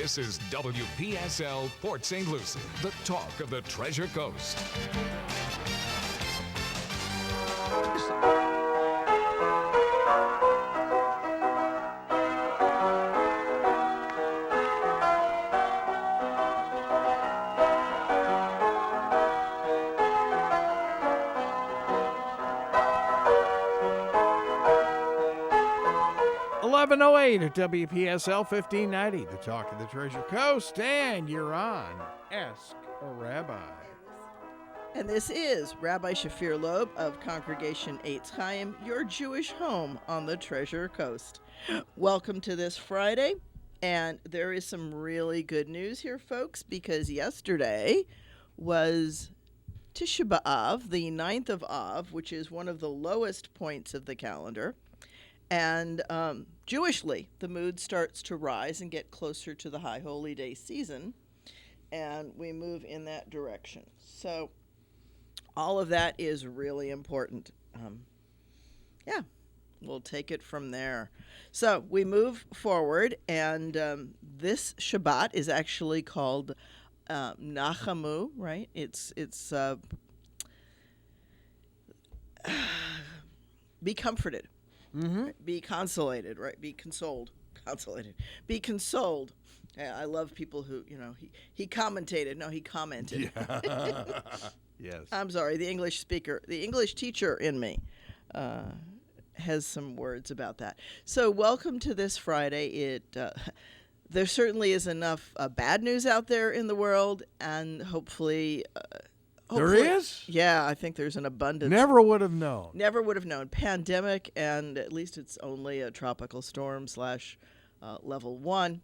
This is WPSL Port St. Lucie, the talk of the Treasure Coast. at WPSL 1590, the talk of the Treasure Coast, and you're on Ask a Rabbi. And this is Rabbi Shafir Lobb of Congregation Eitz Chayim, your Jewish home on the Treasure Coast. Welcome to this Friday, and there is some really good news here, folks, because yesterday was Tisha B'Av, the 9th of Av, which is one of the lowest points of the calendar. And Jewishly, the mood starts to rise and get closer to the High Holy Day season, and we move in that direction. So all of that is really important. We'll take it from there. So we move forward, and this Shabbat is actually called Nachamu, right? It's be comforted. Mm-hmm. Be consolated, right? Be consoled. Consolated. Be consoled. I love people who, he commentated. No, he commented. Yeah. Yes. I'm sorry, the English teacher in me has some words about that. So welcome to this Friday. There certainly is enough bad news out there in the world, and hopefully there is? Yeah, I think there's an abundance. Never would have known. Pandemic, and at least it's only a tropical storm / level 1.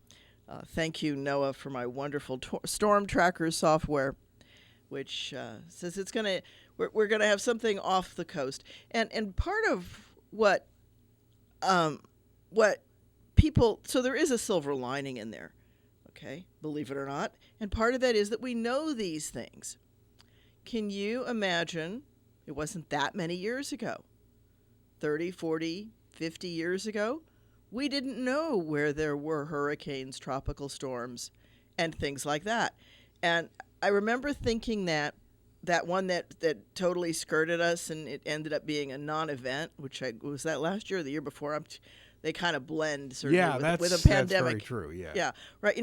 Thank you, Noah, for my wonderful storm tracker software, which says we're gonna have something off the coast. And part of what people, so there is a silver lining in there, okay, believe it or not. And part of that is that we know these things. Can you imagine, it wasn't that many years ago, 30, 40, 50 years ago, we didn't know where there were hurricanes, tropical storms, and things like that. And I remember thinking that one that totally skirted us, and it ended up being a non-event, was that last year or the year before? They kind of blend, certainly, with a pandemic. That's very true, yeah. Yeah, right,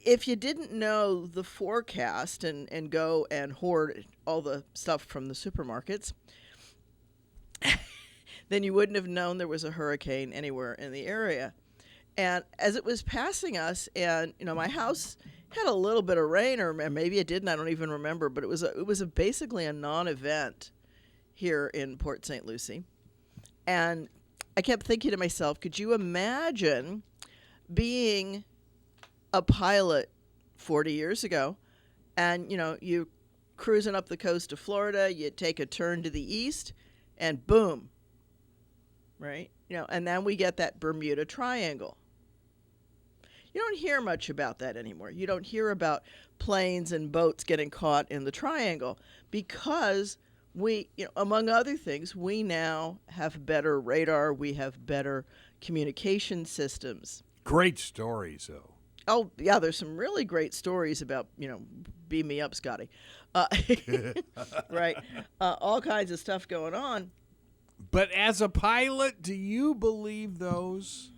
if you didn't know the forecast and go and hoard all the stuff from the supermarkets, then you wouldn't have known there was a hurricane anywhere in the area. And as it was passing us, and my house had a little bit of rain, or maybe it didn't, I don't even remember, but it was basically a non-event here in Port St. Lucie. And I kept thinking to myself, could you imagine being a pilot 40 years ago, and you cruising up the coast of Florida, you take a turn to the east, and boom, right? And then we get that Bermuda Triangle. You don't hear much about that anymore. You don't hear about planes and boats getting caught in the triangle because we, among other things, we now have better radar, we have better communication systems. Great stories, though. Oh, yeah, there's some really great stories about, beam me up, Scotty. Right. All kinds of stuff going on. But as a pilot, do you believe those?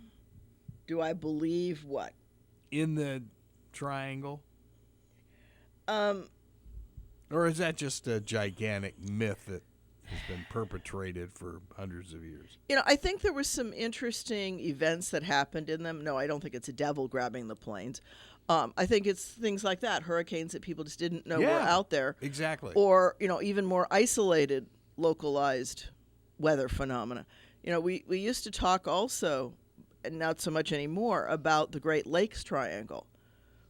Do I believe what? In the triangle? Or is that just a gigantic myth that has been perpetrated for hundreds of years? I think there were some interesting events that happened in them. No, I don't think it's a devil grabbing the planes. I think it's things like that, hurricanes that people just didn't know were out there. Exactly. Or, even more isolated, localized weather phenomena. We used to talk also, and not so much anymore, about the Great Lakes Triangle,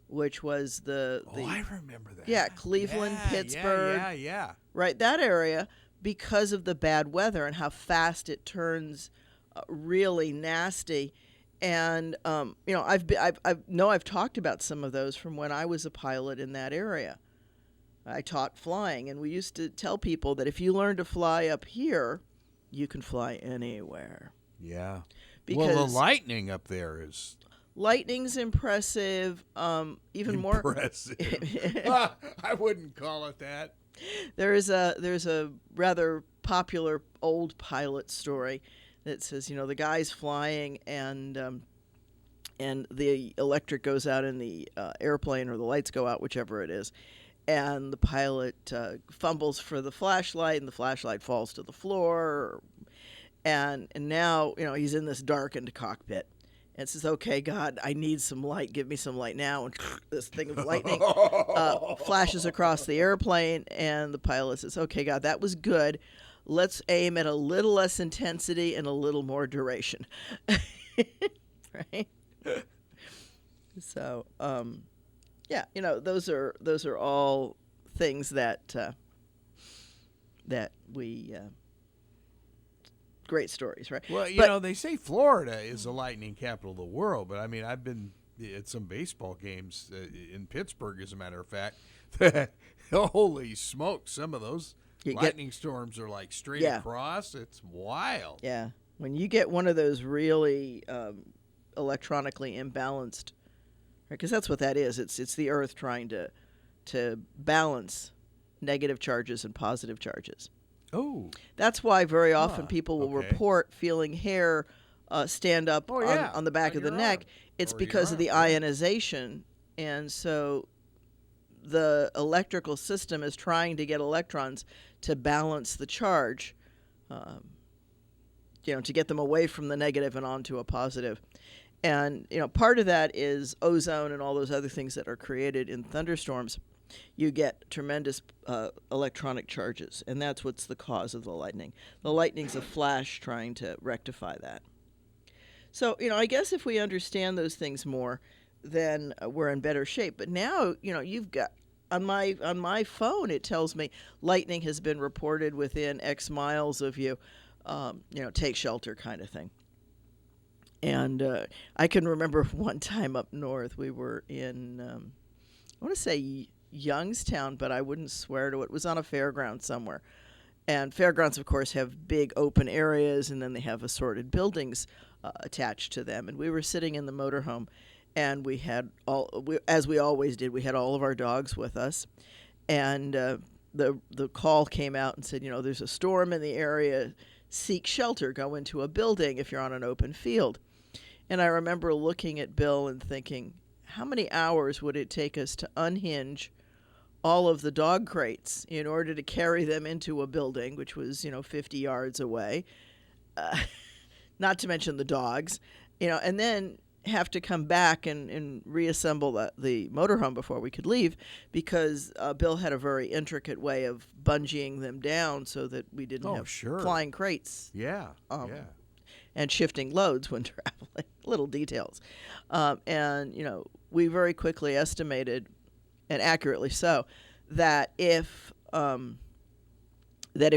which was the I remember that. Yeah, Cleveland, Pittsburgh. Yeah. Right, that area, because of the bad weather and how fast it turns really nasty. And I've talked about some of those from when I was a pilot in that area. I taught flying, and we used to tell people that if you learn to fly up here, you can fly anywhere. Yeah. Because the lightning up there is lightning's impressive. Even more impressive. I wouldn't call it that. There's a rather popular old pilot story that says, the guy's flying and the electric goes out in the airplane, or the lights go out, whichever it is, and the pilot fumbles for the flashlight, and the flashlight falls to the floor, and now he's in this darkened cockpit. And says, "Okay, God, I need some light. Give me some light now." And this thing of lightning flashes across the airplane, and the pilot says, "Okay, God, that was good. Let's aim at a little less intensity and a little more duration." Right? So, yeah, those are all things that we. Great stories, right? Well, they say Florida is the lightning capital of the world, but I mean, I've been at some baseball games in Pittsburgh, as a matter of fact. Holy smoke, some of those lightning storms are like straight across. It's wild. Yeah. When you get one of those really electronically imbalanced, right? Because that's what that is. It's the Earth trying to balance negative charges and positive charges. Oh. That's why very often people will report feeling hair stand up on the back of the neck. It's because of the ionization. And so the electrical system is trying to get electrons to balance the charge, to get them away from the negative and onto a positive. And, part of that is ozone and all those other things that are created in thunderstorms. You get tremendous electronic charges, and that's what's the cause of the lightning. The lightning's a flash trying to rectify that. So, I guess if we understand those things more, then we're in better shape. But now, you've got, on my phone, it tells me lightning has been reported within X miles of you, take shelter kind of thing. And I can remember one time up north, we were in, I want to say Youngstown, but I wouldn't swear to it. It was on a fairground somewhere. And fairgrounds, of course, have big open areas, and then they have assorted buildings attached to them. And we were sitting in the motorhome, and we had as we always did, we had all of our dogs with us. And the call came out and said, there's a storm in the area. Seek shelter. Go into a building if you're on an open field. And I remember looking at Bill and thinking, how many hours would it take us to unhinge all of the dog crates in order to carry them into a building, which was, 50 yards away, not to mention the dogs, and then have to come back and reassemble the motorhome before we could leave, because Bill had a very intricate way of bungeeing them down so that we didn't have flying crates. Yeah, and shifting loads when traveling, little details. And, we very quickly estimated, and accurately so, that if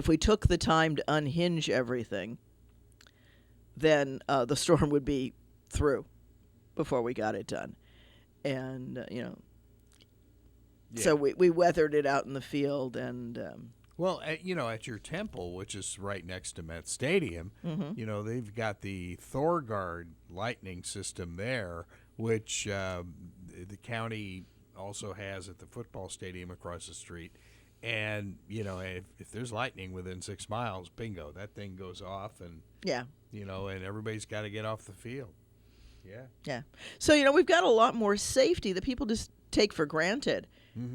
we took the time to unhinge everything, then the storm would be through before we got it done. And, so we weathered it out in the field. And well, at your temple, which is right next to Met Stadium, they've got the ThorGuard lightning system there, which the county also has at the football stadium across the street. And, if there's lightning within 6 miles, bingo, that thing goes off. And, and everybody's got to get off the field. Yeah. So, we've got a lot more safety that people just take for granted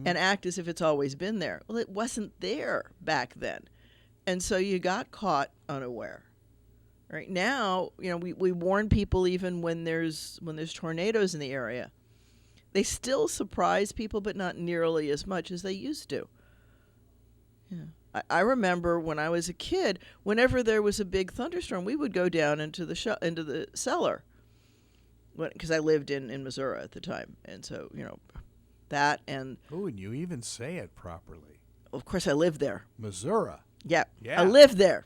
and act as if it's always been there. Well, it wasn't there back then. And so you got caught unaware. Right now, we warn people even when there's tornadoes in the area. They still surprise people, but not nearly as much as they used to. Yeah. I remember when I was a kid, whenever there was a big thunderstorm, we would go down into the cellar. Because I lived in Missouri at the time. And so, that and... Oh, and you even say it properly. Of course, I lived there. Missouri. Yeah. I lived there.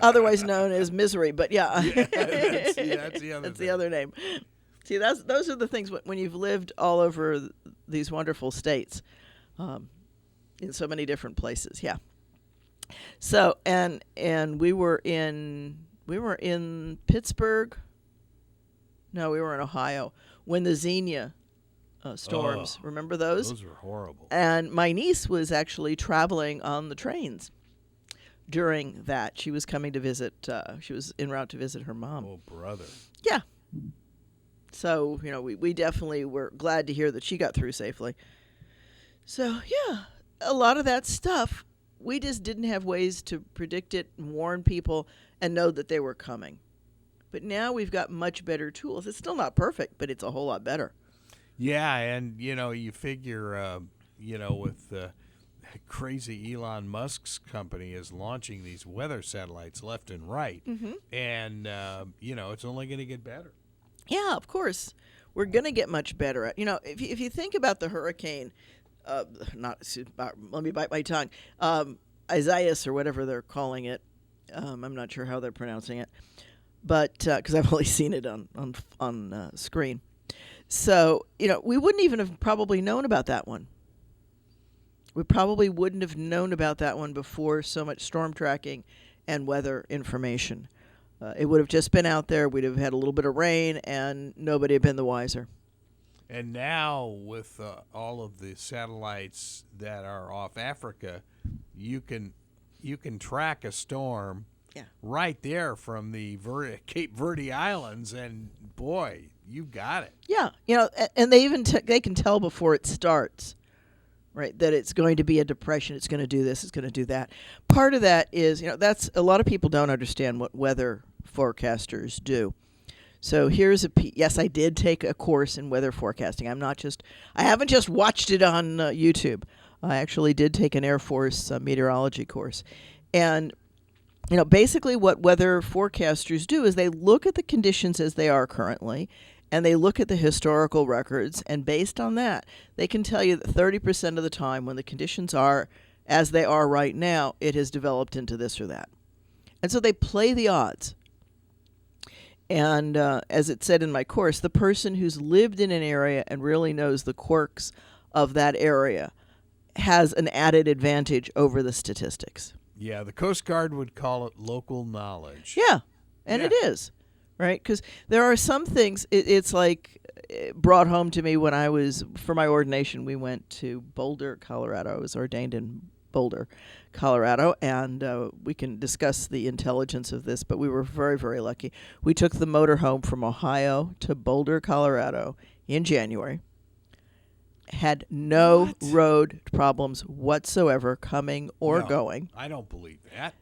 Otherwise known as Misery, but yeah. That's the other name. See, those are the things when you've lived all over these wonderful states, in so many different places. Yeah. So we were in Pittsburgh. No, we were in Ohio when the Xenia storms. Remember those? Those were horrible. And my niece was actually traveling on the trains during that. She was coming to visit. She was en route to visit her mom. Oh, brother. Yeah. So, we definitely were glad to hear that she got through safely. So, yeah, a lot of that stuff, we just didn't have ways to predict it and warn people and know that they were coming. But now we've got much better tools. It's still not perfect, but it's a whole lot better. Yeah, and, you figure, with crazy Elon Musk's company is launching these weather satellites left and right. Mm-hmm. And, it's only going to get better. Yeah, of course. We're going to get much better at, if you think about the hurricane, let me bite my tongue, Isaias or whatever they're calling it. I'm not sure how they're pronouncing it, but because I've only seen it on screen. So, we wouldn't even have probably known about that one. We probably wouldn't have known about that one before so much storm tracking and weather information. It would have just been out there. We'd have had a little bit of rain, and nobody had been the wiser. And now, with all of the satellites that are off Africa, you can track a storm right there from the Cape Verde Islands, and boy, you've got it. Yeah, and they even they can tell before it starts, right, that it's going to be a depression. It's going to do this. It's going to do that. Part of that is, that's a lot of people don't understand what weather forecasters do. So here's yes, I did take a course in weather forecasting. I haven't just watched it on YouTube. I actually did take an Air Force meteorology course. And, basically what weather forecasters do is they look at the conditions as they are currently, and they look at the historical records, and based on that, they can tell you that 30% of the time when the conditions are as they are right now, it has developed into this or that. And so they play the odds. And as it said in my course, the person who's lived in an area and really knows the quirks of that area has an added advantage over the statistics. Yeah, the Coast Guard would call it local knowledge. Yeah, and it is, right? Because there are some things, it's like brought home to me when for my ordination, we went to Boulder, Colorado. I was ordained in Boulder, Colorado, and we can discuss the intelligence of this, but we were very, very lucky. We took the motorhome from Ohio to Boulder, Colorado in January. Had no road problems whatsoever coming or going. I don't believe that.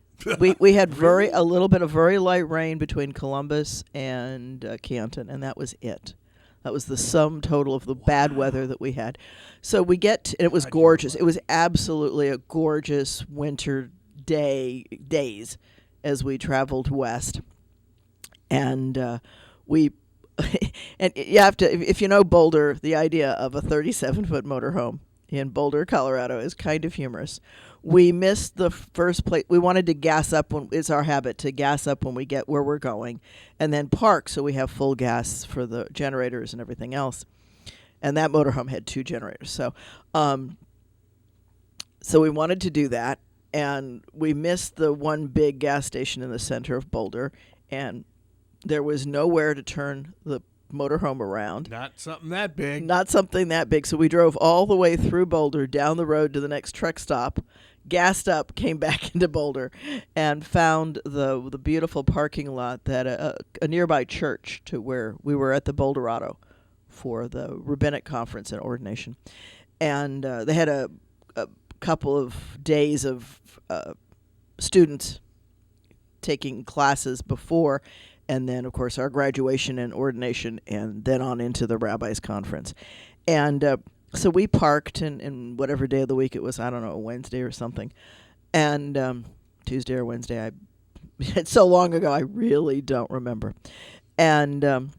we had a little bit of very light rain between Columbus and Canton, and that was it. That was the sum total of the bad weather that we had. So we and it was gorgeous. It was absolutely a gorgeous winter days as we traveled west. And we and you have to, if you know Boulder, the idea of a 37-foot motorhome in Boulder, Colorado is kind of humorous. We missed the first place. We wanted to gas up it's our habit to gas up when we get where we're going and then park so we have full gas for the generators and everything else. And that motorhome had 2 generators. So we wanted to do that, and we missed the one big gas station in the center of Boulder, and there was nowhere to turn the motorhome around. Not something that big. Not something that big. So we drove all the way through Boulder, down the road to the next truck stop, gassed up, came back into Boulder, and found the beautiful parking lot that a nearby church to where we were at the Boulderado for the rabbinic conference and ordination. And they had a couple of days of students taking classes before, and then, of course, our graduation and ordination, and then on into the rabbi's conference. And so we parked in whatever day of the week it was, I don't know, Wednesday or something. And Tuesday or Wednesday, it's so long ago, I really don't remember. And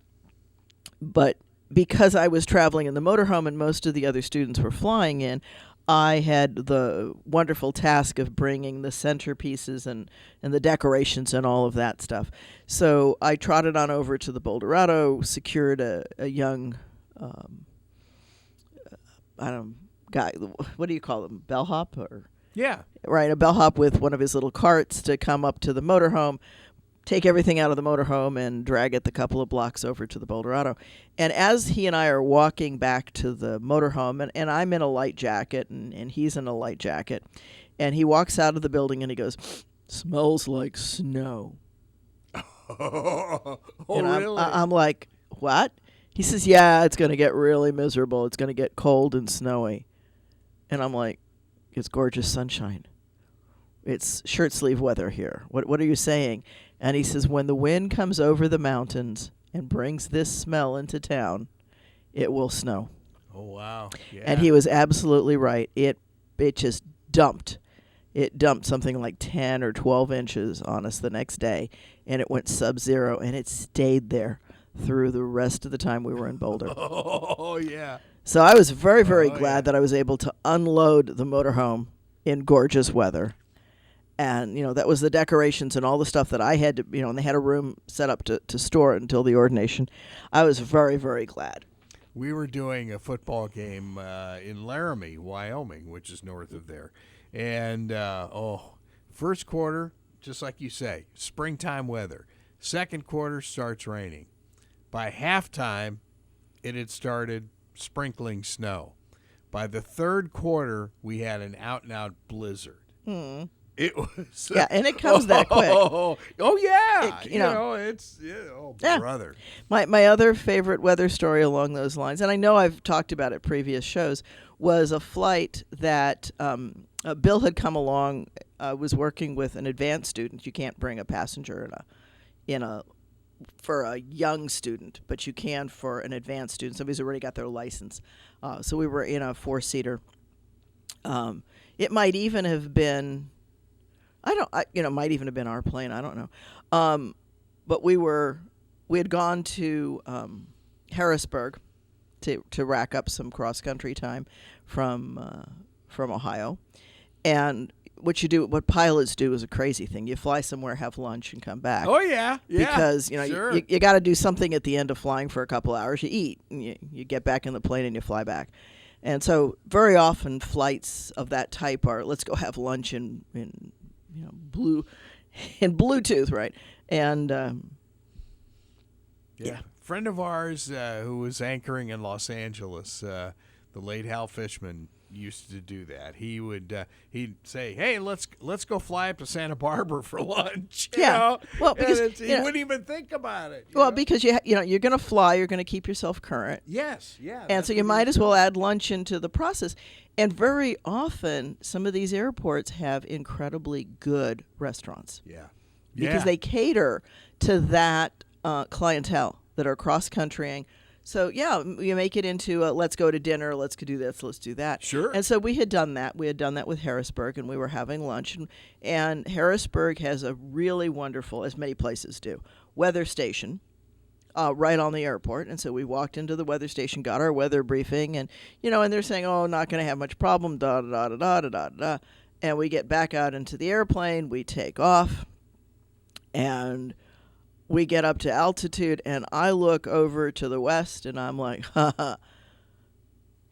but because I was traveling in the motorhome and most of the other students were flying in, I had the wonderful task of bringing the centerpieces and the decorations and all of that stuff. So I trotted on over to the Boulderado, secured a young, guy, what do you call them, bellhop? Yeah. Right, a bellhop with one of his little carts to come up to the motorhome, take everything out of the motorhome and drag it the couple of blocks over to the Boulder Auto. And as he and I are walking back to the motorhome, and I'm in a light jacket, and he's in a light jacket, and he walks out of the building and he goes, "Smells like snow." Oh, And really? I'm like, "What?" He says, "Yeah, it's going to get really miserable. It's going to get cold and snowy." And I'm like, "It's gorgeous sunshine. It's shirt sleeve weather here. What are you saying?" And he says, "When the wind comes over the mountains and brings this smell into town, it will snow." Oh, wow. Yeah. And he was absolutely right. It just dumped. It dumped something like 10 or 12 inches on us the next day, and it went sub-zero, and it stayed there through the rest of the time we were in Boulder. Oh, yeah. So I was very, very Oh, glad yeah. that I was able to unload the motorhome in gorgeous weather. And, that was the decorations and all the stuff that I had to, and they had a room set up to store it until the ordination. I was very, very glad. We were doing a football game in Laramie, Wyoming, which is north of there. And, first quarter, just like you say, springtime weather. Second quarter starts raining. By halftime, it had started sprinkling snow. By the third quarter, we had an out-and-out blizzard. It was... Yeah, and it comes that quick. Oh, yeah. It, Yeah. Brother. My other favorite weather story along those lines, and I know I've talked about it previous shows, was a flight that Bill had come along, was working with an advanced student. You can't bring a passenger for a young student, but you can for an advanced student. Somebody's already got their license. So we were in a 4-seater. It might even have been, might even have been our plane. I don't know. But we had gone to Harrisburg to rack up some cross country time from Ohio, and what pilots do is a crazy thing. You fly somewhere, have lunch, and come back. Oh, yeah. Because sure. you got to do something at the end of flying for a couple hours. You eat, and you get back in the plane, and you fly back. And so very often flights of that type are, let's go have lunch in Bluetooth, right? And yeah. Friend of ours who was anchoring in Los Angeles, the late Hal Fishman, used to do that. He would he'd say, "Hey, let's go fly up to Santa Barbara for lunch." You know? Well, because he wouldn't even think about it. Well, because you're going to fly, you're going to keep yourself current. Yes, yeah. And so you might as well add lunch into the process. And very often, some of these airports have incredibly good restaurants. Yeah. Because they cater to that clientele that are cross-countrying. So, you make it into let's go to dinner, let's do this, let's do that. Sure. And so we had done that. We had done that with Harrisburg, and we were having lunch. And Harrisburg has a really wonderful, as many places do, weather station right on the airport. And so we walked into the weather station, got our weather briefing, and, and they're saying, "Oh, not going to have much problem, da-da-da-da-da-da-da." And we get back out into the airplane, we take off, and we get up to altitude, and I look over to the west, and I'm like,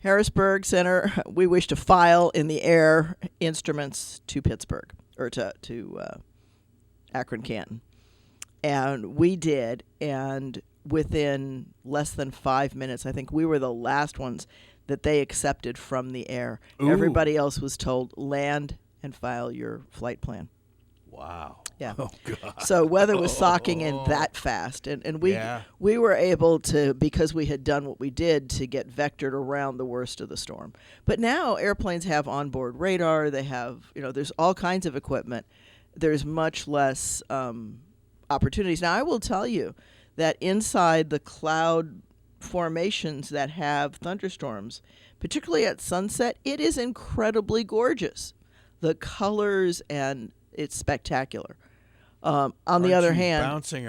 Harrisburg Center, we wish to file in the air instruments to Pittsburgh, or to Akron, Canton. And we did, and within less than 5 minutes, I think we were the last ones that they accepted from the air. Ooh. Everybody else was told, land and file your flight plan. Wow. Yeah. Oh, God. So weather was socking in that fast. And we were able to, because we had done what we did, to get vectored around the worst of the storm. But now airplanes have onboard radar. They have, there's all kinds of equipment. There's much less opportunities. Now, I will tell you that inside the cloud formations that have thunderstorms, particularly at sunset, it is incredibly gorgeous. The colors, and it's spectacular. On the other hand, bouncing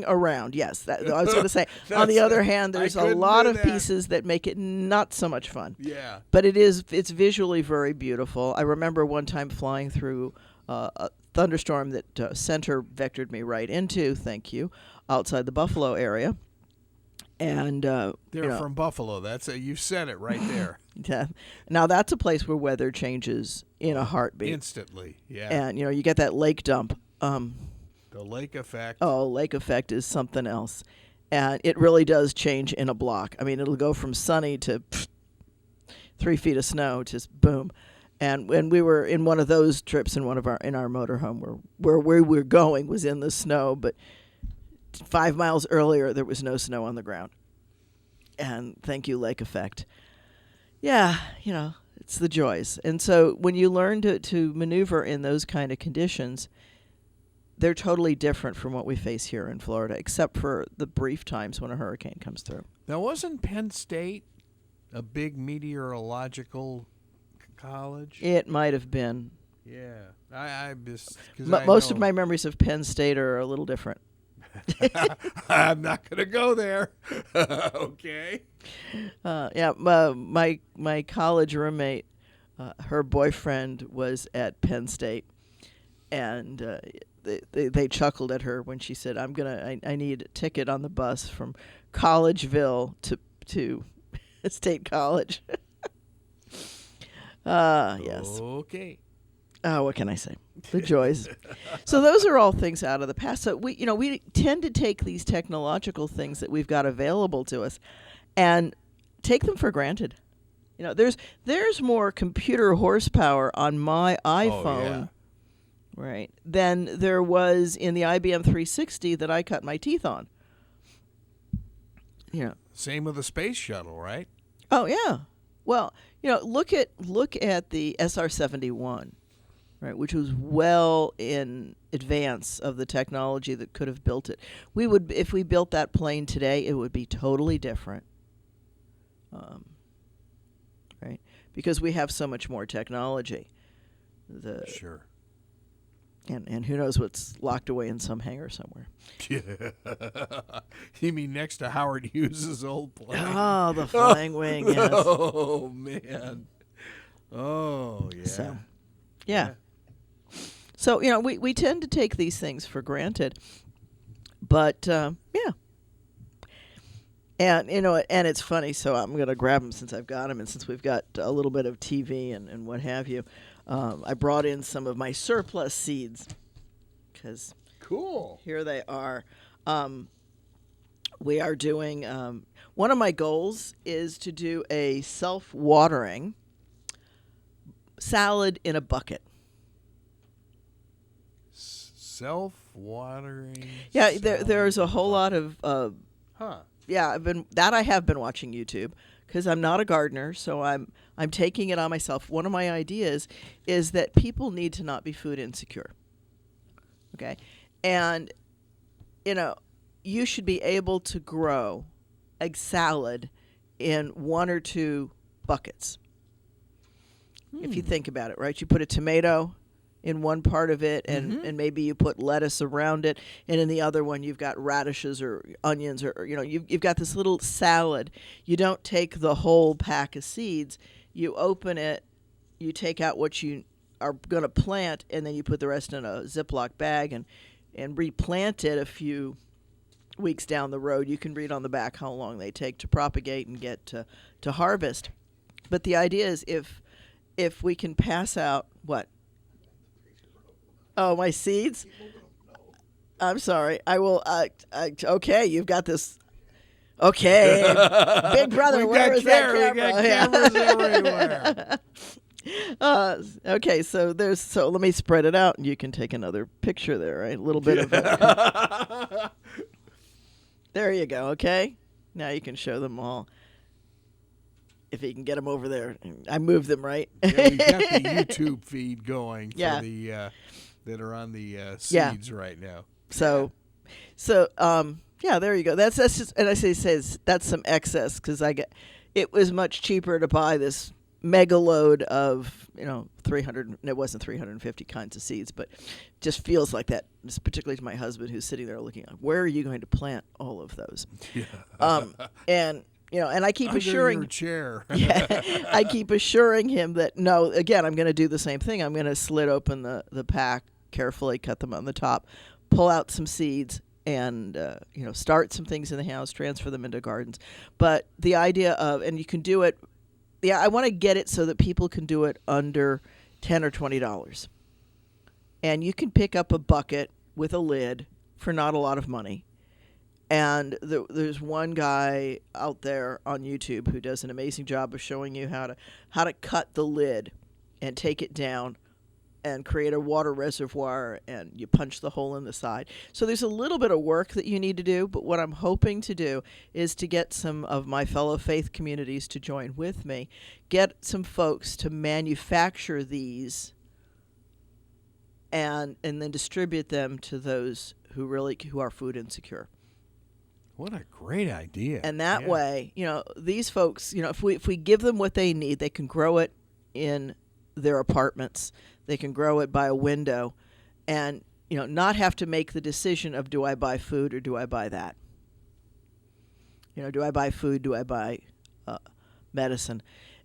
around, yes. I was going to say. On the other hand, there's a lot of pieces that make it not so much fun. Yeah. But it's visually very beautiful. I remember one time flying through a thunderstorm that center vectored me right into. Thank you, outside the Buffalo area. And they're from Buffalo. That's you said it right there. Yeah. Now that's a place where weather changes in a heartbeat Instantly. Yeah. And you get that lake dump. The lake effect. Oh, lake effect is something else. And it really does change in a block. I mean, it'll go from sunny to 3 feet of snow, just boom. And when we were in one of those trips in our motorhome, where we were going was in the snow, but 5 miles earlier there was no snow on the ground. And thank you, lake effect. Yeah, it's the joys. And so when you learn to maneuver in those kind of conditions, they're totally different from what we face here in Florida, except for the brief times when a hurricane comes through. Now, wasn't Penn State a big meteorological college? It might have been. Yeah. I just... Most of my memories of Penn State are a little different. I'm not going to go there. Okay. My college roommate, her boyfriend was at Penn State, and they chuckled at her when she said, I need a ticket on the bus from Collegeville to State College. Yes. Okay. What can I say? The joys. So those are all things out of the past. So we tend to take these technological things that we've got available to us and take them for granted. There's more computer horsepower on my iPhone, right, than there was in the IBM 360 that I cut my teeth on. Same with the space shuttle, right? Oh yeah. Well, look at the SR-71, right, which was well in advance of the technology that could have built it. If we built that plane today, it would be totally different, right? Because we have so much more technology. Sure. And who knows what's locked away in some hangar somewhere. You mean next to Howard Hughes' old plane? Oh, the flying wing, yes. Oh, man. Oh, yeah. So, yeah. So, we tend to take these things for granted. But, yeah. And, and it's funny, so I'm going to grab them since I've got them, and since we've got a little bit of TV and what have you. I brought in some of my surplus seeds because cool. Here they are. We are doing one of my goals is to do a self-watering salad in a bucket. Self-watering. Yeah, there's a whole lot of. Yeah, I have been watching YouTube. Because I'm not a gardener, so I'm taking it on myself. One of my ideas is that people need to not be food insecure. Okay? And, you should be able to grow a salad in 1 or 2 buckets. If you think about it, right? You put a tomato in one part of it, and maybe you put lettuce around it, and in the other one you've got radishes or onions, or you've got this little salad. You don't take the whole pack of seeds. You open it, you take out what you are going to plant, and then you put the rest in a Ziploc bag and replant it a few weeks down the road. You can read on the back how long they take to propagate and get to harvest. But the idea is if we can pass out what? Oh, my seeds? I'm sorry. I will. Okay, you've got this. Okay, Big Brother, where is that camera? We got cameras everywhere. Okay, so let me spread it out, and you can take another picture there, right? A little bit of it. There you go. Okay, now you can show them all. If you can get them over there, I moved them right. Yeah, we got the YouTube feed going for the. That are on the seeds right now. So, there you go. That's just, and I says that's some excess because it was much cheaper to buy this mega load of 300. And it wasn't 350 kinds of seeds, but just feels like that. Particularly to my husband who's sitting there looking, where are you going to plant all of those? Yeah. And I keep assuring your chair. I keep assuring him that no. Again, I'm going to do the same thing. I'm going to slit open the pack carefully, cut them on the top, pull out some seeds, and start some things in the house, transfer them into gardens. But the idea of, and you can do it. Yeah, I want to get it so that people can do it under $10 or $20, and you can pick up a bucket with a lid for not a lot of money. And there's one guy out there on YouTube who does an amazing job of showing you how to cut the lid and take it down and create a water reservoir, and you punch the hole in the side. So there's a little bit of work that you need to do, but what I'm hoping to do is to get some of my fellow faith communities to join with me, get some folks to manufacture these and then distribute them to those who are food insecure. What a great idea. And that way, these folks, if we give them what they need, they can grow it in their apartments. They can grow it by a window and, not have to make the decision of, do I buy food or do I buy that? Do I buy food? Do I buy medicine?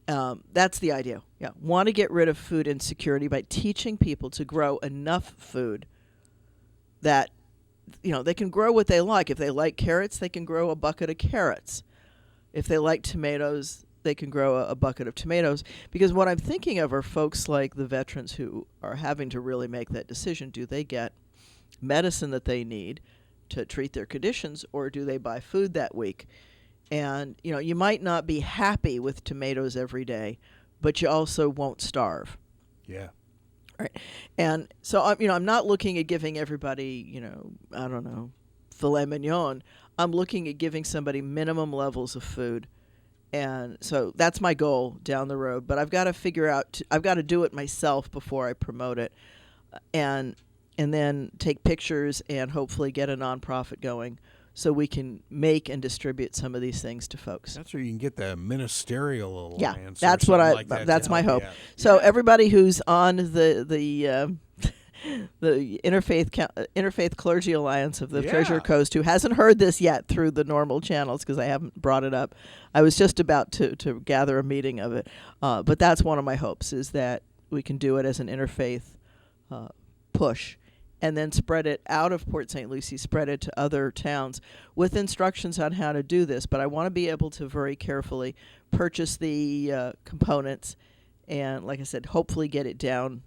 That's the idea. Yeah. Want to get rid of food insecurity by teaching people to grow enough food that, they can grow what they like. If they like carrots, they can grow a bucket of carrots. If they like tomatoes, they can grow a bucket of tomatoes. Because what I'm thinking of are folks like the veterans who are having to really make that decision. Do they get medicine that they need to treat their conditions, or do they buy food that week? And, you might not be happy with tomatoes every day, but you also won't starve. Yeah. Right. And so, I'm not looking at giving everybody, I don't know, filet mignon. I'm looking at giving somebody minimum levels of food. And so that's my goal down the road. But I've got to figure out, I've got to do it myself before I promote it. And then take pictures and hopefully get a nonprofit going so we can make and distribute some of these things to folks. That's where you can get the ministerial alliance. Yeah, that's what that's my hope. So everybody who's on the Interfaith Clergy Alliance of the Treasure Coast who hasn't heard this yet through the normal channels, because I haven't brought it up. I was just about to gather a meeting of it. But that's one of my hopes, is that we can do it as an interfaith push, and then spread it out of Port St. Lucie, spread it to other towns with instructions on how to do this. But I want to be able to very carefully purchase the components and, like I said, hopefully get it down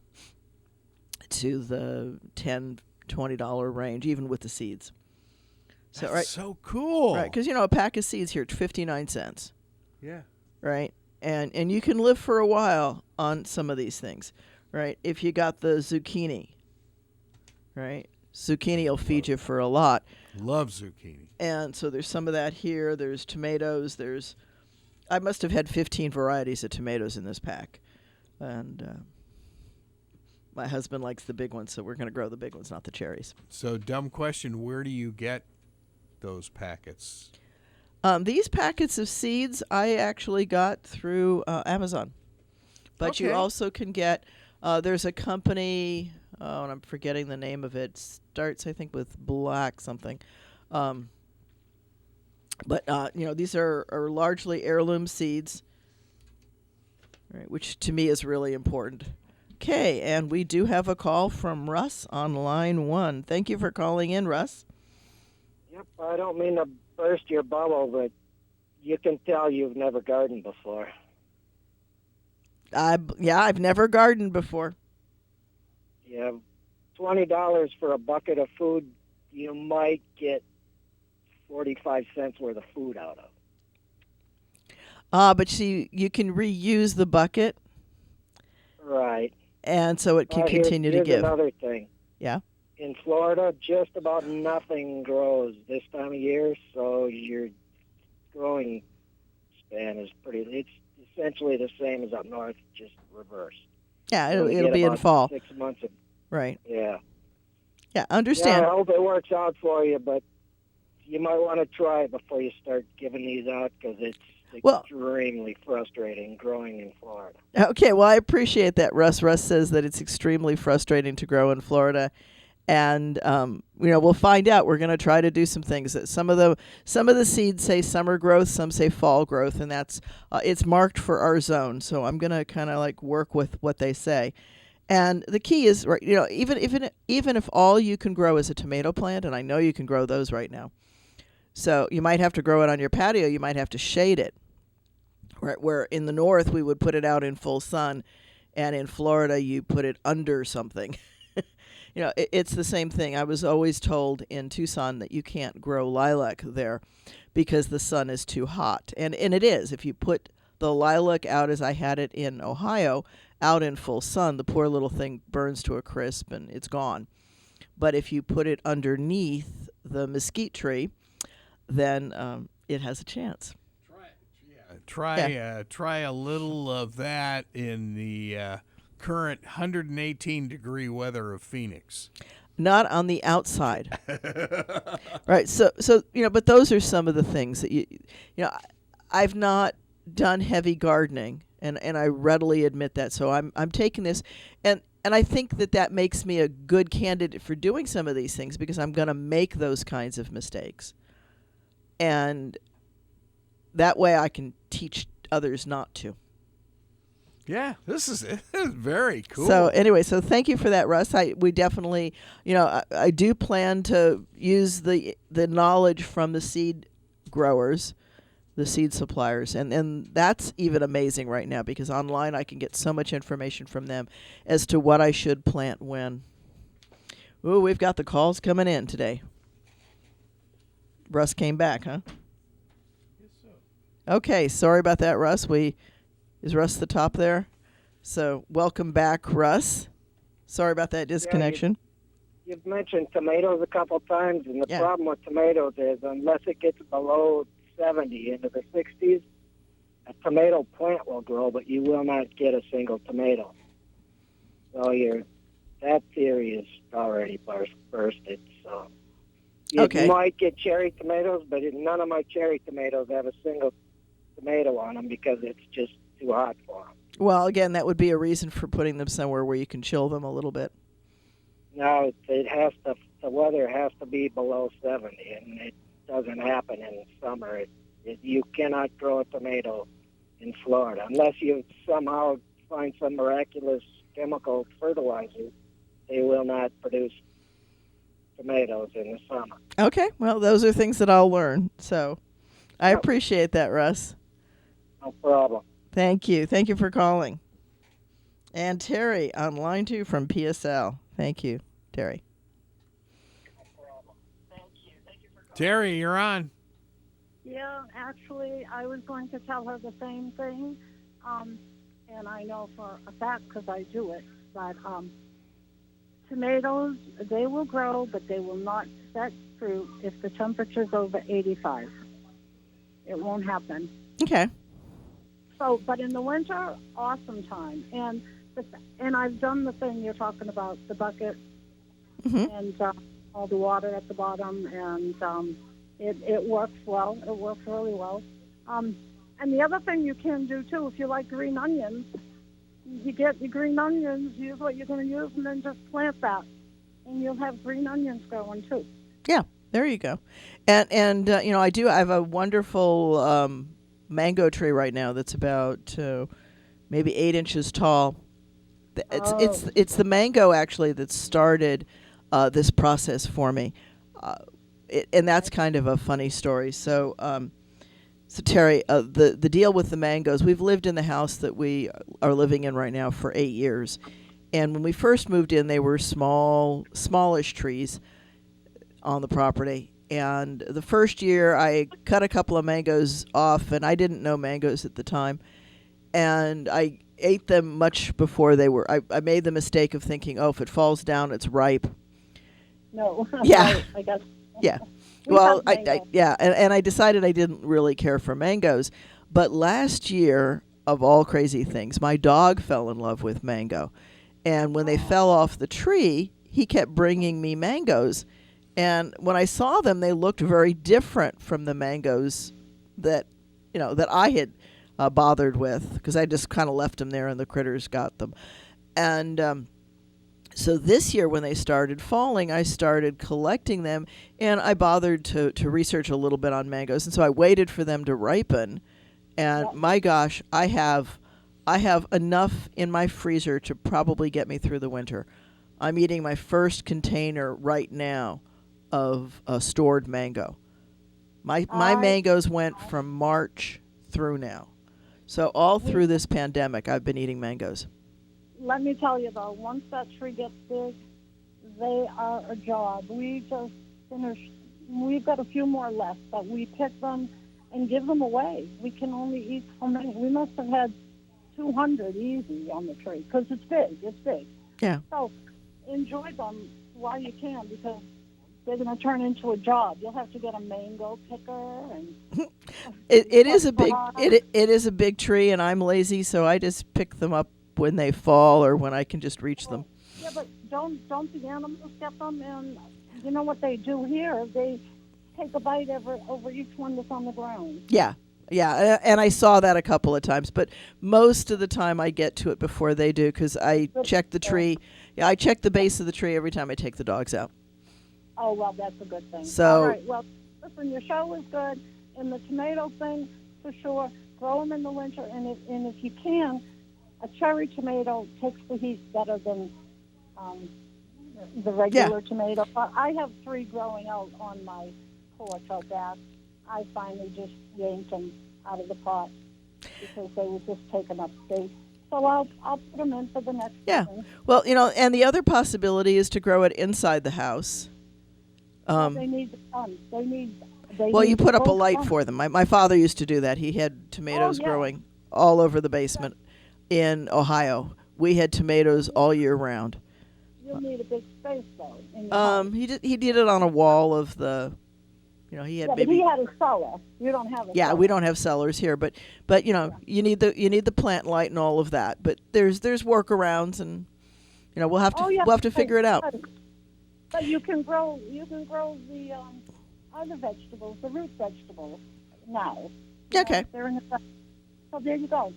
to the $10, $20 range, even with the seeds. So, That's so cool. Right, because, a pack of seeds here, 59 cents. Yeah. Right? And you can live for a while on some of these things, right? If you got the zucchini, right? Zucchini will feed you for a lot. Love zucchini. And so there's some of that here. There's tomatoes. I must have had 15 varieties of tomatoes in this pack. And my husband likes the big ones, so we're going to grow the big ones, not the cherries. So, dumb question, where do you get those packets? These packets of seeds I actually got through Amazon. But you also can get, there's a company, and I'm forgetting the name of it. Starts, I think, with black something. But these are largely heirloom seeds, right, which to me is really important. Okay, and we do have a call from Russ on line 1. Thank you for calling in, Russ. Yep, I don't mean to burst your bubble, but you can tell you've never gardened before. I've never gardened before. Yeah, $20 for a bucket of food, you might get 45 cents worth of food out of. But see, you can reuse the bucket. Right. And so it can continue to give. Here's another thing. Yeah. In Florida, just about nothing grows this time of year, so your growing span is it's essentially the same as up north, just reversed. Yeah, So it'll be in fall. 6 months of, right. Yeah. Yeah, understand. Yeah, I hope it works out for you, but you might want to try it before you start giving these out, because it's extremely frustrating growing in Florida. Okay, well, I appreciate that, Russ. Russ says that it's extremely frustrating to grow in Florida. And we'll find out. We're going to try to do some things. Some of the seeds say summer growth, some say fall growth, and that's it's marked for our zone. So I'm going to kind of work with what they say. And the key is, right, even if all you can grow is a tomato plant, and I know you can grow those right now. So you might have to grow it on your patio. You might have to shade it. Right, where in the north we would put it out in full sun, and in Florida you put it under something. it's the same thing. I was always told in Tucson that you can't grow lilac there because the sun is too hot. And it is. If you put the lilac out as I had it in Ohio, out in full sun, the poor little thing burns to a crisp and it's gone. But if you put it underneath the mesquite tree, then it has a chance. Try a little of that in the current 118-degree weather of Phoenix. Not on the outside. Right. So but those are some of the things that I've not done heavy gardening, and I readily admit that. So I'm taking this, and I think that makes me a good candidate for doing some of these things because I'm going to make those kinds of mistakes. And that way I can teach others not to. Yeah, this is very cool. So anyway, so thank you for that, Russ. We definitely, I do plan to use the knowledge from the seed growers, the seed suppliers, and that's even amazing right now because online I can get so much information from them as to what I should plant when. Ooh, we've got the calls coming in today. Russ came back, huh? Yes, so. Okay, sorry about that, Russ. Is Russ the top there? So welcome back, Russ. Sorry about that disconnection. You've mentioned tomatoes a couple times, and the problem with tomatoes is unless it gets below 70 into the 60s, a tomato plant will grow, but you will not get a single tomato. So that theory is already bursted. So you might get cherry tomatoes, but none of my cherry tomatoes have a single tomato on them because it's just too hot for them. Well, again, that would be a reason for putting them somewhere where you can chill them a little bit. No, the weather has to be below 70, and it doesn't happen in summer. You cannot grow a tomato in Florida unless you somehow find some miraculous chemical fertilizer. They will not produce tomatoes in the summer. Okay, well, those are things that I'll learn. So I appreciate that, Russ. No problem. Thank you. Thank you for calling. And Terry on line 2 from PSL. Thank you, Terry. No problem. Thank you. Thank you for calling. Terry, you're on. Yeah, actually, I was going to tell her the same thing, and I know for a fact because I do it, but tomatoes, they will grow, but they will not set fruit if the temperature's over 85. It won't happen. Okay. So, but in the winter, awesome time. And I've done the thing you're talking about, the bucket and all the water at the bottom, and it works well. It works really well. And the other thing you can do, too, if you like green onions, you get your green onions, use what you're going to use, and then just plant that. And you'll have green onions growing, too. Yeah, there you go. And I have a wonderful mango tree right now that's about maybe 8 inches tall. It's the mango, actually, that started this process for me. And that's kind of a funny story. So, Terry, the deal with the mangoes, we've lived in the house that we are living in right now for 8 years. And when we first moved in, they were smallish trees on the property. And the first year, I cut a couple of mangoes off, and I didn't know mangoes at the time. And I ate them much before they were. I made the mistake of thinking, if it falls down, it's ripe. No. Yeah. I guess. Yeah. Well, and I decided I didn't really care for mangoes. But last year, of all crazy things, my dog fell in love with mango. And when they fell off the tree, he kept bringing me mangoes. And when I saw them, they looked very different from the mangoes that I had bothered with, because I just kind of left them there and the critters got them. And so this year when they started falling, I started collecting them, and I bothered to research a little bit on mangoes. And so I waited for them to ripen. And my gosh, I have enough in my freezer to probably get me through the winter. I'm eating my first container right now of stored mango. My mangoes went from March through now. So all through this pandemic, I've been eating mangoes. Let me tell you, though, once that tree gets big, They are a job. We just finished. We've got a few more left, but we pick them and give them away. We can only eat so many. We must have had 200 easy on the tree because it's big. It's big. Yeah. So enjoy them while you can, because they're going to turn into a job. You'll have to get a mango picker and. It is a big it is a big tree, and I'm lazy, so I just pick them up when they fall or when I can just reach them. Yeah, but don't the animals get them? And you know what they do here? They take a bite over each one that's on the ground. Yeah, and I saw that a couple of times, but most of the time I get to it before they do, because I check the tree. Yeah, I check the base of the tree every time I take the dogs out. Oh, well, that's a good thing. So, all right, well, listen, your show was good, and the tomato thing, for sure, grow them in the winter, and if you can, a cherry tomato takes the heat better than the regular tomato. But I have 3 growing out on my porch out back. I finally just yanked them out of the pot because they were just taking up space. So I'll put them in for the next season. Well, and the other possibility is to grow it inside the house. They need the sun. Well, you put up a light for them. My father used to do that. He had tomatoes growing all over the basement in Ohio. We had tomatoes all year round. You'll need a big space, though. In your house. He did it on a wall of the, he had maybe. But he had a cellar. You don't have a cellar. Yeah, we don't have cellars here, but you need the plant light and all of that. But there's workarounds, and we'll have to figure it out. But you can grow the other vegetables, the root vegetables now. Okay. They're in the so there you go.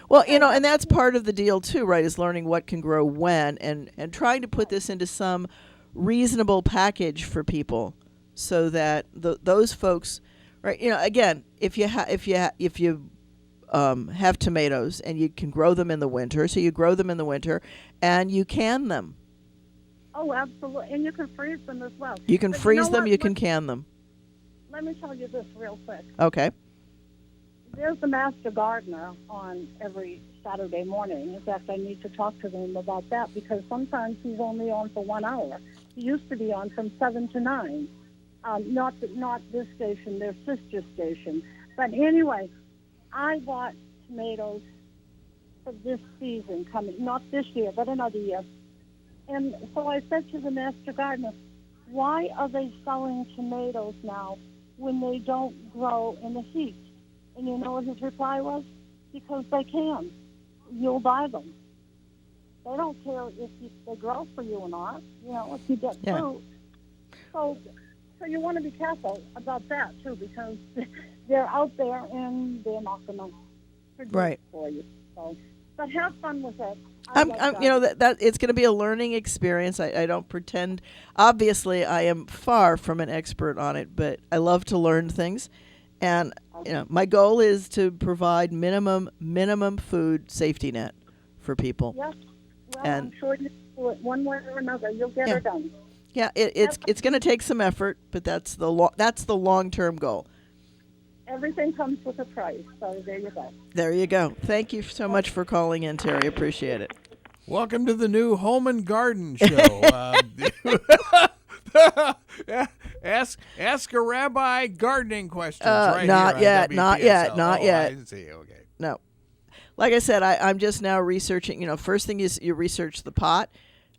Well, and that's part of the deal too, right? Is learning what can grow when, and trying to put this into some reasonable package for people, so that those folks, right? Again, if you have tomatoes and you can grow them in the winter, so you grow them in the winter and you can them. Oh, absolutely, and you can freeze them as well. You can freeze them. You can can them. Let me tell you this real quick. Okay. There's the master gardener on every Saturday morning. In fact, I need to talk to them about that, because sometimes he's only on for 1 hour. He used to be on from 7 to 9. Not this station, their sister station. But anyway, I bought tomatoes for this season coming, not this year, but another year. And so I said to the master gardener, why are they selling tomatoes now when they don't grow in the heat? And you know what his reply was? Because they can. You'll buy them. They don't care if they grow for you or not, if you get fruit. So you want to be careful about that, too, because they're out there and they're not going to produce for you. So, but have fun with it. That it's going to be a learning experience. I don't pretend. Obviously, I am far from an expert on it, but I love to learn things. And my goal is to provide minimum food safety net for people. Yes, well, and I'm sure you do it one way or another. You'll get it done. Yeah, it's going to take some effort, but that's the long-term goal. Everything comes with a price, so there you go. There you go. Thank you so much for calling in, Terry. Appreciate it. Welcome to the new Home and Garden Show. Ask a rabbi gardening questions right not here yet, on not WPSL. yet, not yet. I see. Okay. No. Like I said, I'm just now researching. First thing is you research the pot.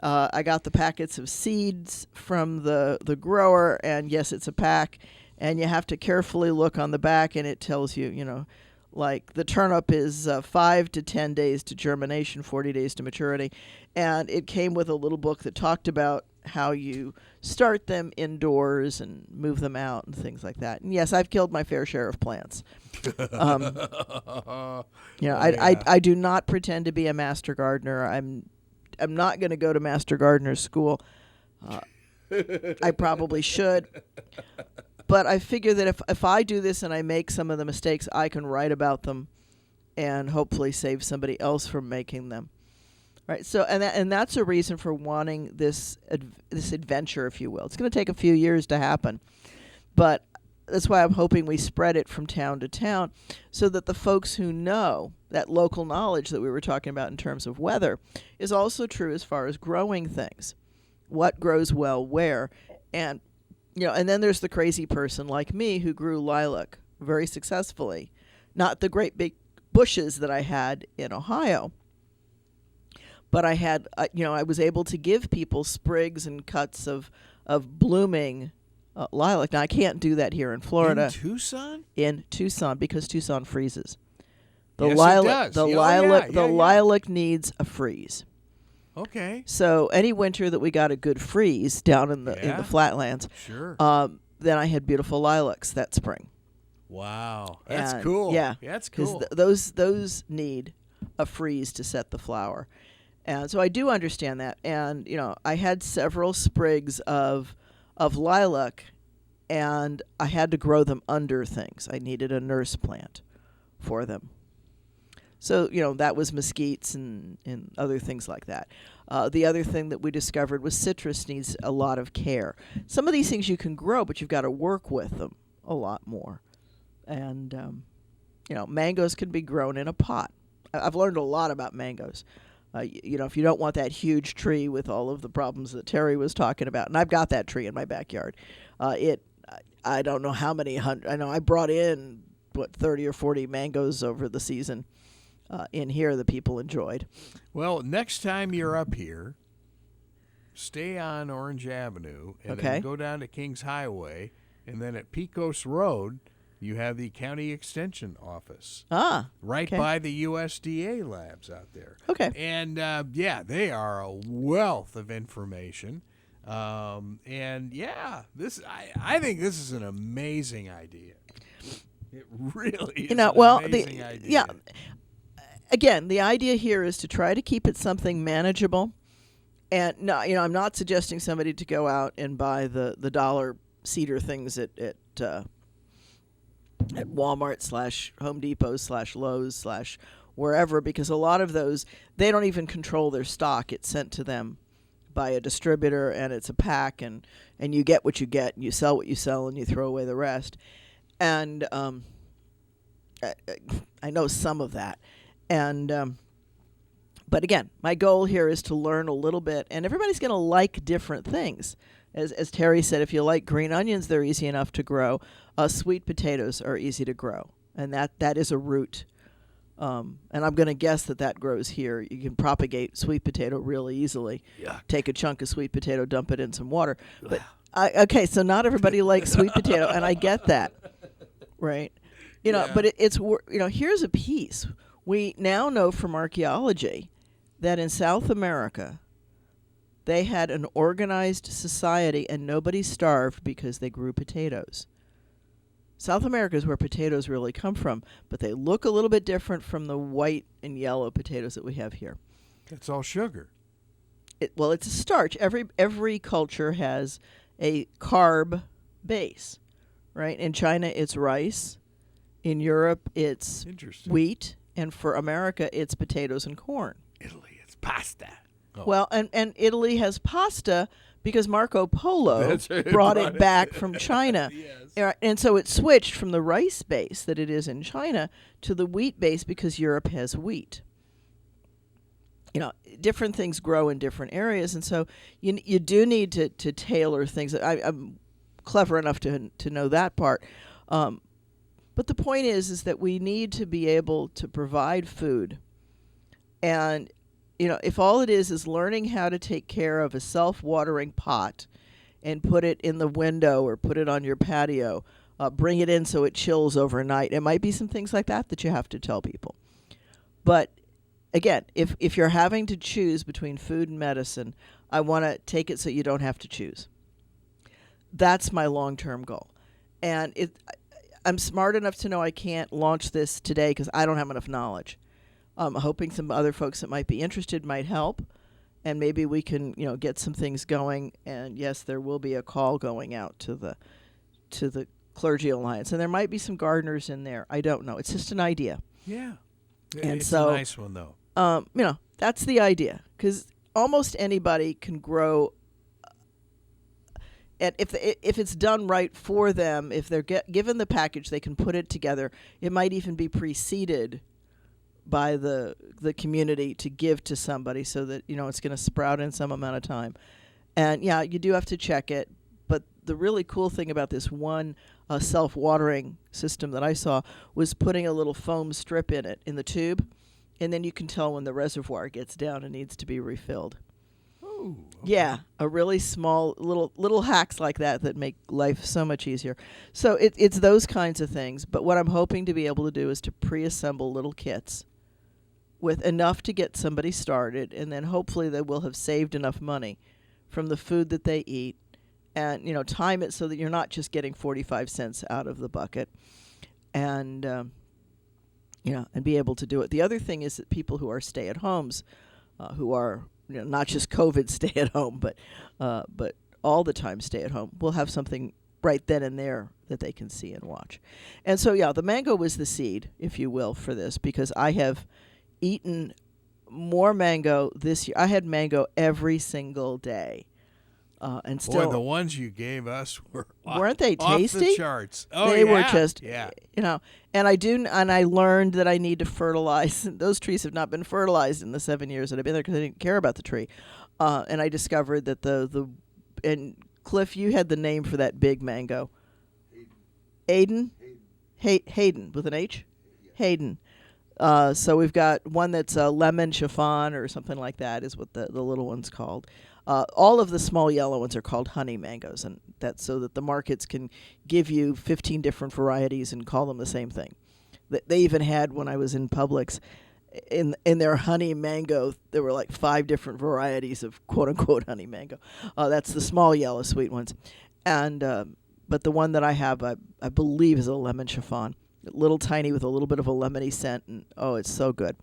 I got the packets of seeds from the grower, and yes, it's a pack. And you have to carefully look on the back, and it tells you, like the turnip is 5 to 10 days to germination, 40 days to maturity. And it came with a little book that talked about how you start them indoors and move them out and things like that. And yes, I've killed my fair share of plants. I do not pretend to be a master gardener. I'm not going to go to master gardener school. I probably should. But I figure that if I do this and I make some of the mistakes, I can write about them and hopefully save somebody else from making them. Right. So and that's a reason for wanting this adventure, if you will. It's going to take a few years to happen, but that's why I'm hoping we spread it from town to town, so that the folks who know that local knowledge that we were talking about in terms of weather is also true as far as growing things. what grows well where. And and then there's the crazy person like me who grew lilac very successfully, not the great big bushes that I had in Ohio, but I had I was able to give people sprigs and cuts of blooming lilac. Now I can't do that here in Florida. In Tucson? In Tucson, because Tucson freezes. The Yes, it lilac, does. the Yeah, lilac, yeah, the yeah. lilac needs a freeze. Okay. So any winter that we got a good freeze down in Yeah. the flatlands, Sure. then I had beautiful lilacs that spring. Wow. That's And, cool. Yeah, That's because cool. those need a freeze to set the flower, and so I do understand that. And I had several sprigs of lilac, and I had to grow them under things. I needed a nurse plant for them. So, that was mesquites and other things like that. The other thing that we discovered was citrus needs a lot of care. Some of these things you can grow, but you've got to work with them a lot more. And, mangoes can be grown in a pot. I've learned a lot about mangoes. If you don't want that huge tree with all of the problems that Terry was talking about, and I've got that tree in my backyard. I don't know how many hundred. I know I brought in, 30 or 40 mangoes over the season. In here that people enjoyed. Well, next time you're up here, stay on Orange Avenue and Okay. then go down to Kings Highway, and then at Pecos Road, you have the county extension office right okay. by the USDA labs out there. Okay. And they are a wealth of information. I think this is an amazing idea. It really is. An amazing idea. Again, the idea here is to try to keep it something manageable. And no, I'm not suggesting somebody to go out and buy the dollar cedar things at Walmart / Home Depot / Lowe's / wherever, because a lot of those, they don't even control their stock. It's sent to them by a distributor, and it's a pack, and you get what you get, and you sell what you sell, and you throw away the rest. And I know some of that. And but again, my goal here is to learn a little bit, and everybody's going to like different things. As Terry said, if you like green onions, they're easy enough to grow. Sweet potatoes are easy to grow, and that is a root. And I'm going to guess that grows here. You can propagate sweet potato really easily. Yuck. Take a chunk of sweet potato, dump it in some water. But okay, so not everybody likes sweet potato, and I get that, right? But it's here's a piece. We now know from archaeology that in South America, they had an organized society and nobody starved because they grew potatoes. South America is where potatoes really come from, but they look a little bit different from the white and yellow potatoes that we have here. That's all sugar. It's a starch. Every culture has a carb base, right? In China, it's rice. In Europe, it's Interesting. wheat. And for America, it's potatoes and corn. Italy, it's pasta. Oh. Well, and Italy has pasta because Marco Polo That's right, brought it back from China. Yes. And so it switched from the rice base that it is in China to the wheat base because Europe has wheat. Different things grow in different areas, and so you do need to tailor things. I'm clever enough to know that part. But the point is that we need to be able to provide food. And, if all it is learning how to take care of a self-watering pot and put it in the window or put it on your patio, bring it in so it chills overnight. It might be some things like that you have to tell people. But, again, if you're having to choose between food and medicine, I want to take it so you don't have to choose. That's my long-term goal. And I'm smart enough to know I can't launch this today because I don't have enough knowledge. I'm hoping some other folks that might be interested might help, and maybe we can, get some things going. And yes, there will be a call going out to the Clergy Alliance, and there might be some gardeners in there. I don't know. It's just an idea. Yeah. And it's so, a nice one, though. That's the idea, because almost anybody can grow. And if it's done right for them, if they're given the package, they can put it together. It might even be preceded by the community to give to somebody so that it's going to sprout in some amount of time. And yeah, you do have to check it. But the really cool thing about this one self-watering system that I saw was putting a little foam strip in it, in the tube, and then you can tell when the reservoir gets down and needs to be refilled. Oh, Yeah, a really small little hacks like that make life so much easier. So it's those kinds of things. But what I'm hoping to be able to do is to pre-assemble little kits with enough to get somebody started, and then hopefully they will have saved enough money from the food that they eat, and time it so that you're not just getting 45 cents out of the bucket, and and be able to do it. The other thing is that people who are stay-at-homes, who are not just COVID stay at home, but all the time stay at home, will have something right then and there that they can see and watch. And so, yeah, the mango was the seed, if you will, for this, because I have eaten more mango this year. I had mango every single day. And still, boy, the ones you gave us weren't they tasty? Off the charts. Oh, they were just, and I learned that I need to fertilize. Those trees have not been fertilized in the 7 years that I've been there because I didn't care about the tree. And I discovered that and Cliff, you had the name for that big mango. Hayden with an H? Yeah. Hayden. So we've got one that's a lemon chiffon or something like that is what the little one's called. All of the small yellow ones are called honey mangoes, and that's so that the markets can give you 15 different varieties and call them the same thing. They even had, when I was in Publix, in their honey mango, there were like 5 different varieties of quote-unquote honey mango. That's the small yellow sweet ones. And but the one that I have, I believe, is a lemon chiffon. Little tiny with a little bit of a lemony scent, and it's so good.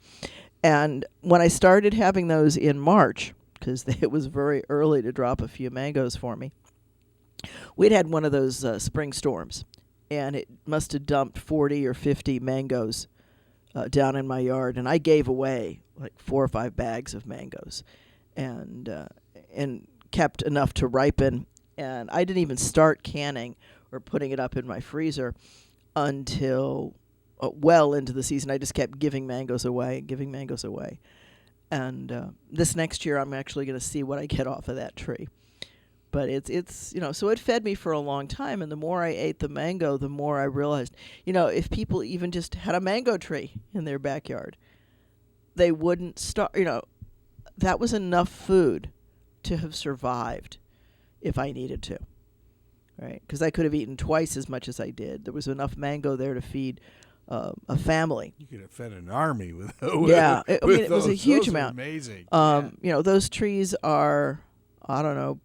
And when I started having those in March, because it was very early to drop a few mangoes for me, we'd had one of those spring storms, and it must have dumped 40 or 50 mangoes down in my yard, and I gave away like 4 or 5 bags of mangoes, and kept enough to ripen. And I didn't even start canning or putting it up in my freezer until well into the season. I just kept giving mangoes away. And this next year, I'm actually going to see what I get off of that tree. But it's so it fed me for a long time. And the more I ate the mango, the more I realized, if people even just had a mango tree in their backyard, they wouldn't start, that was enough food to have survived if I needed to. Right? Because I could have eaten twice as much as I did. There was enough mango there to feed a family. You could have fed an army with it was a huge amount. Amazing. Those trees are, I don't know.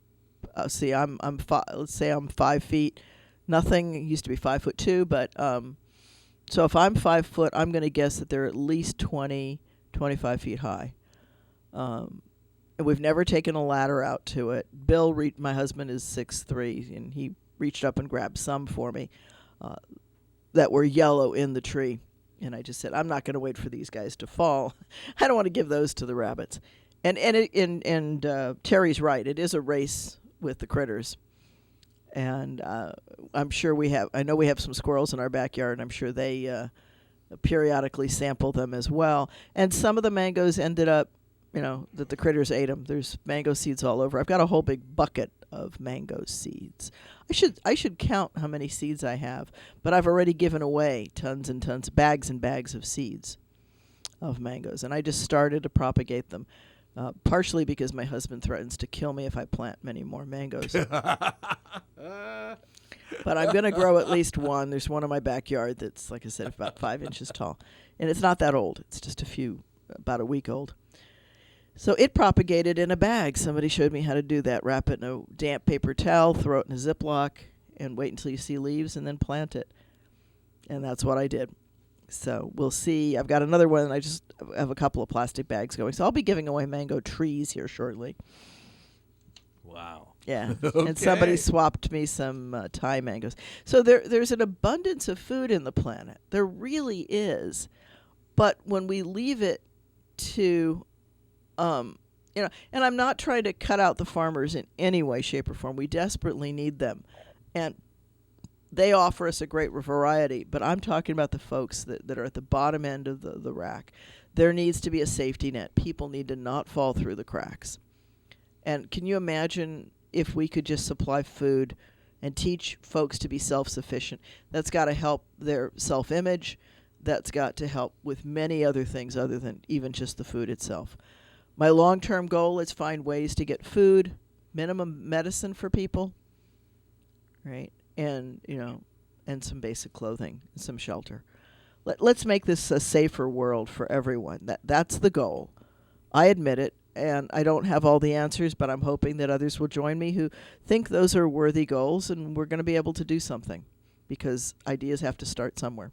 Let's say I'm 5 feet. Nothing used to be 5'2", but so if I'm 5 foot, I'm going to guess that they're at least 20, 25 feet high. And we've never taken a ladder out to it. Bill, my husband, is 6'3", and he reached up and grabbed some for me that were yellow in the tree. And I just said, I'm not going to wait for these guys to fall. I don't want to give those to the rabbits. And Terry's right. It is a race with the critters. And I'm sure I know we have some squirrels in our backyard, and I'm sure they periodically sample them as well. And some of the mangoes ended up, that the critters ate them. There's mango seeds all over. I've got a whole big bucket of mango seeds. I should count how many seeds I have, but I've already given away tons and tons, bags and bags of seeds of mangoes, and I just started to propagate them, partially because my husband threatens to kill me if I plant many more mangoes. But I'm going to grow at least one. There's one in my backyard that's, like I said, about 5 inches tall, and it's not that old. It's just about a week old. So it propagated in a bag. Somebody showed me how to do that. Wrap it in a damp paper towel, throw it in a Ziploc, and wait until you see leaves, and then plant it. And that's what I did. So we'll see. I've got another one, and I just have a couple of plastic bags going. So I'll be giving away mango trees here shortly. Wow. Yeah. Okay. And somebody swapped me some Thai mangoes. So there's an abundance of food in the planet. There really is. But when we leave it to... and I'm not trying to cut out the farmers in any way, shape, or form. We desperately need them. And they offer us a great variety, but I'm talking about the folks that are at the bottom end of the rack. There needs to be a safety net. People need to not fall through the cracks. And can you imagine if we could just supply food and teach folks to be self-sufficient? That's got to help their self-image. That's got to help with many other things other than even just the food itself. My long-term goal is find ways to get food, minimum medicine for people, right? And, and some basic clothing, and some shelter. Let's make this a safer world for everyone. That's the goal. I admit it, and I don't have all the answers, but I'm hoping that others will join me who think those are worthy goals, and we're going to be able to do something, because ideas have to start somewhere.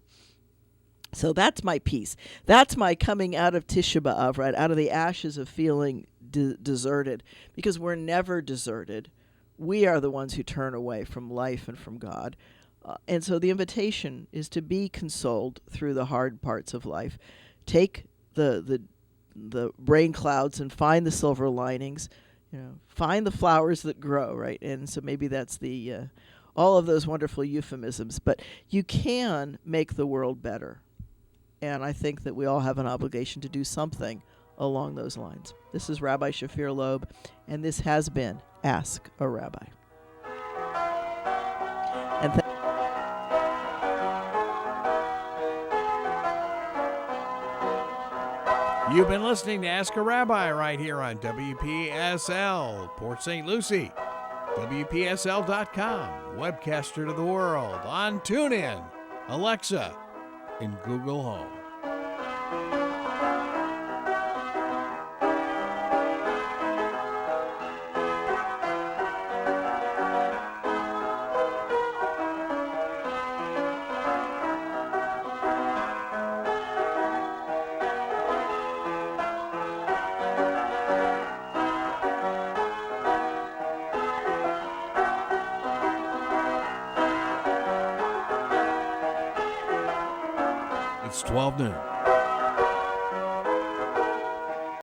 So that's my piece. That's my coming out of Tisha B'Av, right, out of the ashes of feeling deserted, because we're never deserted. We are the ones who turn away from life and from God. And so the invitation is to be consoled through the hard parts of life. Take the rain clouds and find the silver linings. Find the flowers that grow, right? And so maybe that's the all of those wonderful euphemisms. But you can make the world better. And I think that we all have an obligation to do something along those lines. This is Rabbi Shafir Lobb, and this has been Ask a Rabbi. And You've been listening to Ask a Rabbi right here on WPSL, Port St. Lucie, WPSL.com, webcaster to the world, on TuneIn, Alexa, and Google Home. It's 12 noon.